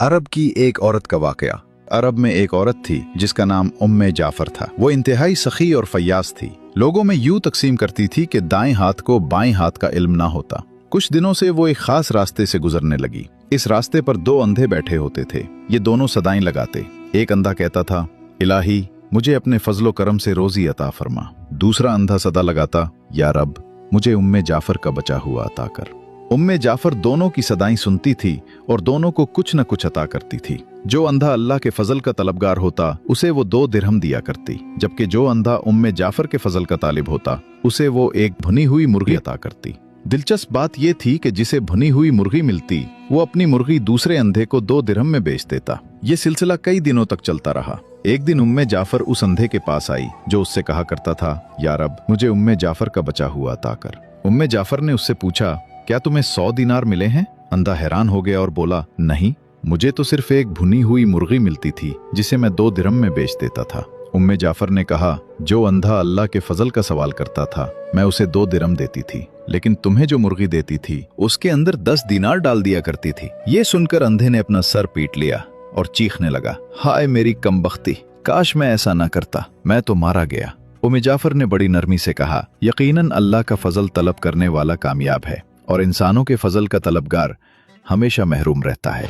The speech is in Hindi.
अरब की एक औरत का वाकया। अरब में एक औरत थी जिसका नाम उम्मे जाफर था। वो इंतहाई सखी और फयाज थी। लोगों में यूं तकसीम करती थी कि दाएं हाथ को बाएं हाथ का इल्म ना होता। कुछ दिनों से वो एक खास रास्ते से गुजरने लगी। इस रास्ते पर दो अंधे बैठे होते थे। ये दोनों सदाएं लगाते। एक अंधा कहता था, इलाही मुझे अपने फजलो करम से रोजी अता फरमा। दूसरा अंधा सदा लगाता, या रब मुझे उम्मे जाफर का बचा हुआ अता कर। उम्मे जाफर दोनों की सदाएं सुनती थी और दोनों को कुछ न कुछ अता करती थी। जो अंधा अल्लाह के फजल का तलबगार होता उसे वो 2 दिरहम दिया करती, जबकि जो अंधा उम्मे जाफर के फजल का तालिब होता उसे वो एक भुनी हुई मुर्गी अता करती। दिलचस्प बात यह थी कि जिसे भुनी हुई मुर्गी मिलती वो अपनी मुर्गी दूसरे अंधे को 2 दिरहम में बेच देता। ये सिलसिला कई दिनों तक चलता रहा। एक दिन उम्मे जाफर उस अंधे के पास आई जो उससे कहा करता था, या रब मुझे उम्मे जाफर का बचा हुआ अता कर। उम्मे जाफर ने उससे पूछा, क्या तुम्हें 100 दिनार मिले हैं? अंधा हैरान हो गया और बोला, नहीं, मुझे तो सिर्फ एक भुनी हुई मुर्गी मिलती थी जिसे मैं 2 दिरहम में बेच देता था। उम्मे जाफर ने कहा, जो अंधा अल्लाह के फजल का सवाल करता था मैं उसे 2 दिरहम देती थी, लेकिन तुम्हें जो मुर्गी देती थी उसके अंदर 10 दिनार डाल दिया करती थी। ये सुनकर अंधे ने अपना सर पीट लिया और चीखने लगा, हाय मेरी कमबख्ती, काश मैं ऐसा ना करता, मैं तो मारा गया। उम्मे जाफर ने बड़ी नरमी से कहा, यकीनन अल्लाह का फजल तलब करने वाला कामयाब है और इंसानों के फजल का तलबगार हमेशा महरूम रहता है।